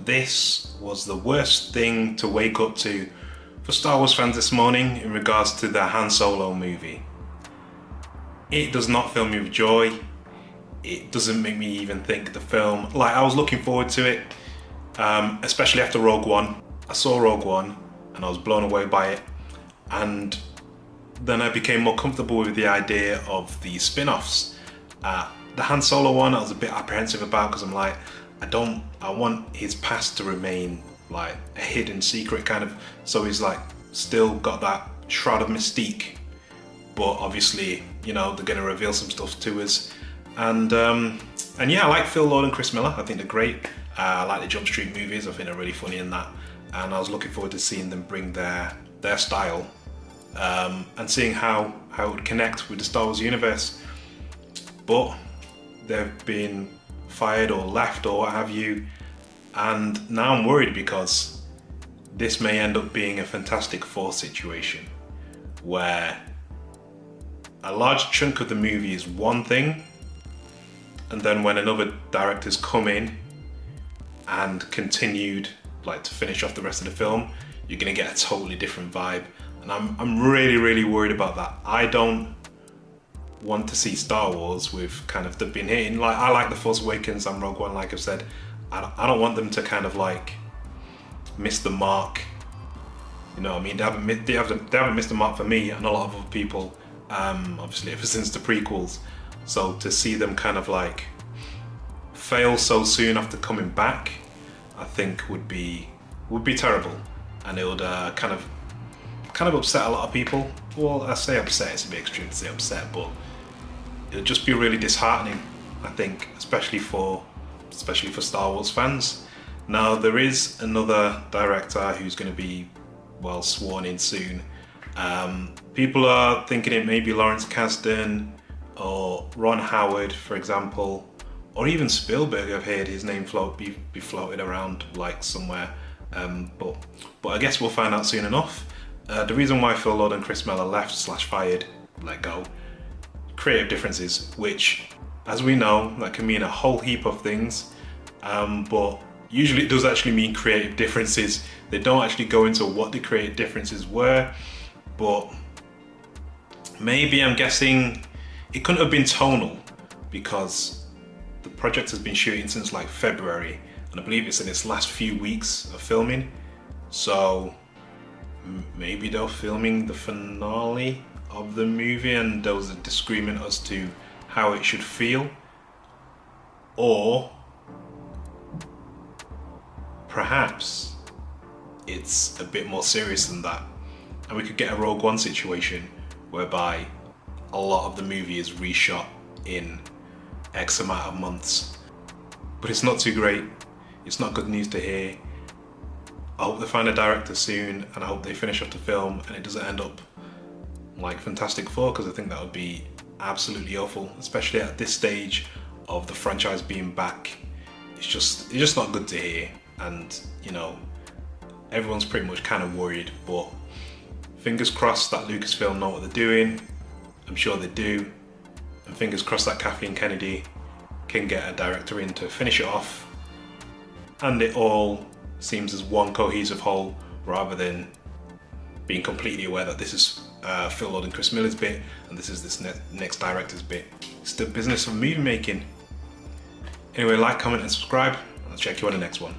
this was the worst thing to wake up to for Star Wars fans this morning in regards to the Han Solo movie. It does not fill me with joy. It doesn't make me even think the film, like, I was looking forward to it, especially after Rogue One. I saw Rogue One and I was blown away by it, and then I became more comfortable with the idea of the spin-offs. The Han Solo one I was a bit apprehensive about, because I'm like, I want his past to remain like a hidden secret kind of, so he's like still got that shroud of mystique, but obviously, you know, they're gonna reveal some stuff to us. And yeah, I like Phil Lord and Chris Miller. I think they're great. I like the Jump Street movies. I think they're really funny in that, and I was looking forward to seeing them bring their style and seeing how it would connect with the Star Wars universe. But they've been fired or left or what have you, and now I'm worried because this may end up being a Fantastic Four situation where a large chunk of the movie is one thing, and then when another director's come in and continued like to finish off the rest of the film, you're gonna get a totally different vibe. And I'm really worried about that. I don't want to see Star Wars with kind of, they've been hitting, like, I like The Force Awakens and Rogue One, like I've said. I don't want them to kind of like miss the mark. You know what I mean? They haven't missed the mark for me and a lot of other people, obviously ever since the prequels. So to see them kind of like fail so soon after coming back, I think would be terrible, and it would kind of upset a lot of people. Well, I say upset, it's a bit extreme to say upset, but it'll just be really disheartening, I think, especially for Star Wars fans. Now, there is another director who's going to be, well, sworn in soon. People are thinking it may be Lawrence Kasdan or Ron Howard, for example, or even Spielberg. I've heard his name be floated around like somewhere, but I guess we'll find out soon enough. The reason why Phil Lord and Chris Miller left/fired, let go, creative differences, which, as we know, that can mean a whole heap of things, but usually it does actually mean creative differences. They don't actually go into what the creative differences were, but maybe, I'm guessing, it couldn't have been tonal, because the project has been shooting since like February, and I believe it's in its last few weeks of filming, so maybe they're filming the finale of the movie and there was a disagreement as to how it should feel, or perhaps it's a bit more serious than that, and we could get a Rogue One situation whereby a lot of the movie is reshot in X amount of months. But it's not too great. It's not good news to hear. I hope they find a director soon, and I hope they finish off the film and it doesn't end up like Fantastic Four, because I think that would be absolutely awful, especially at this stage of the franchise being back. It's just not good to hear, and you know, everyone's pretty much kind of worried, but fingers crossed that Lucasfilm know what they're doing. I'm sure they do, and fingers crossed that Kathleen Kennedy can get a director in to finish it off, and it all seems as one cohesive whole, rather than being completely aware that this is Phil Lord and Chris Miller's bit and this is this next director's bit. It's the business of movie making. Anyway, like, comment and subscribe. I'll check you on the next one.